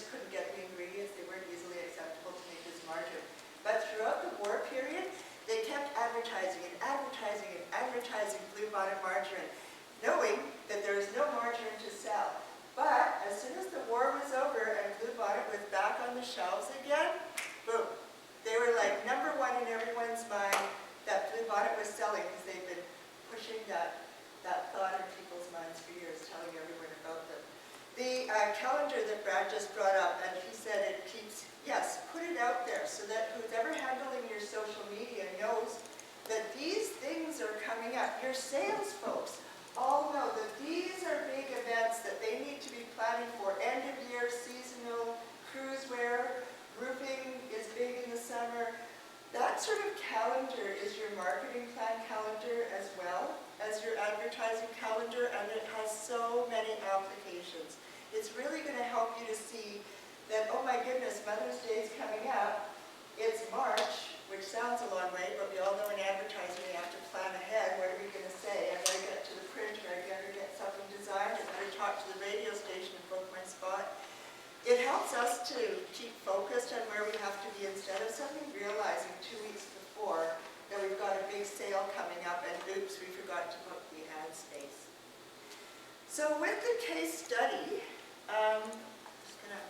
just couldn't get the ingredients. They weren't easily acceptable to make this margarine. But throughout the war period, they kept advertising and advertising and advertising Bluebonnet margarine, knowing that there was no margarine to sell. But as soon as the war was over and Bluebonnet was back on the shelves again, boom. They were like #1 in everyone's mind that Bluebonnet was selling, because they've been pushing that thought in people's minds for years, telling everyone about them. The calendar that Brad just brought up, and he said it keeps, yes, put it out there so that who's ever handling your social media knows that these things are coming up. Your sales folks all know that these are big events that they need to be planning for. End of year, seasonal, cruise wear, roofing is big in the summer. That sort of calendar is your marketing plan calendar as well as your advertising calendar, and it has so many applications. It's really going to help you to see that, oh my goodness, Mother's Day is coming up. It's March, which sounds a long way, but we all know in advertising you have to plan ahead. What are we going to say? I better get to the printer, I better get something designed, I better talk to the radio station and book my spot. It helps us to keep focused on where we have to be instead of suddenly realizing 2 weeks before that we've got a big sale coming up and oops, we forgot to book the ad space. So with the case study, I'm just going to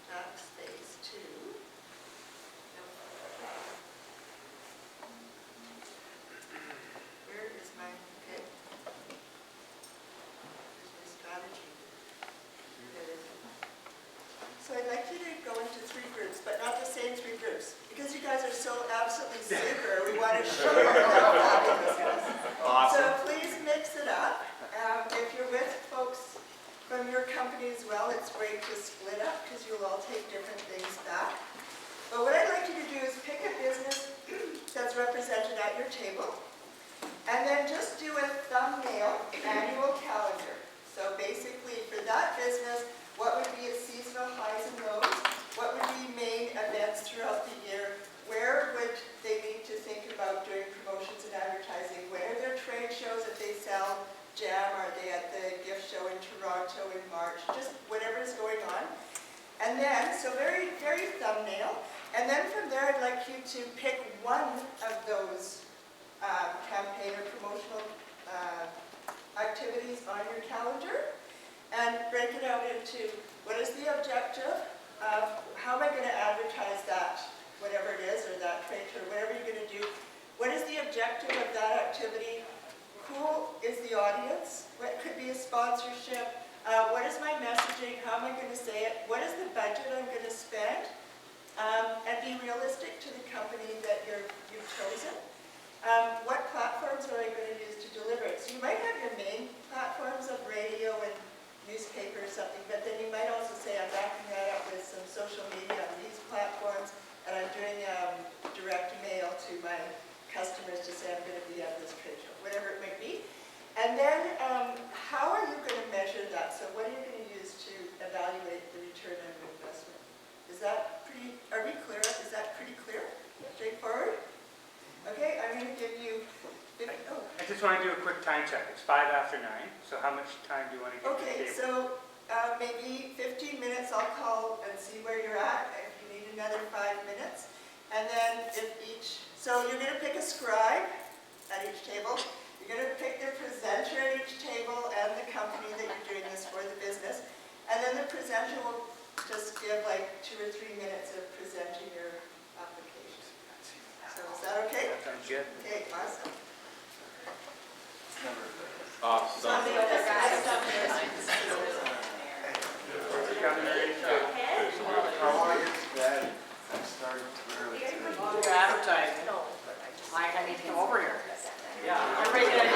backspace to. Where is my, okay. Here's my strategy. There it is. So I'd like you to go into 3 groups, but not the same 3 groups. Because you guys are so absolutely super, we want to show you how fabulous it is. Awesome. So please mix it up. If you're with folks from your company as well, it's great to split up because you'll all take different things back. But what I'd like you to do is pick a business that's represented at your table, and then just do a thumbnail annual calendar. So basically for that business, what would be its seasonal highs and lows? What would be main events throughout the year? Where would they need to think about doing promotions and advertising? When are their trade shows if they sell jam? Are they at the gift show in Toronto in March? Just whatever is going on. And then, so very, very thumbnail. And then from there, I'd like you to pick one of those campaign or promotional activities on your calendar and break it out into what is the objective of how am I going to advertise that, whatever it is, or that trade show, whatever you're going to do. What is the objective of that activity? Who is the audience? What could be a sponsorship? What is my messaging? How am I going to say it? What is the budget I'm going to spend? And be realistic to the company that you've chosen. What platforms are I going to use to deliver it? So you might have your main platforms of radio and newspaper or something, but then you might also say, I'm backing that up with some social media on these platforms, and I'm doing direct mail to my customers to say I'm going to be at this trade show, whatever it might be. And then how are you going to measure that? So what are you going to use to evaluate the return on investment? Is that pretty, are we clear? Is that pretty clear? Straightforward? Okay, I'm going to give you, I just want to do a quick time check. It's 5 after 9, so how much time do you want to give okay, the table? so maybe 15 minutes I'll call and see where you're at, if you need another 5 minutes. And then if each, so you're going to pick a scribe at each table. You're going to pick the presenter at each table and the company that you're doing this for, the business. And then the presenter will just give like 2 or 3 minutes of presenting your application. So is that okay? That sounds good. Okay, awesome. Awesome. Somebody over there, guys. How are you? Bad. I'm starting too early. You're advertising. I need to come over here. Yeah. Everybody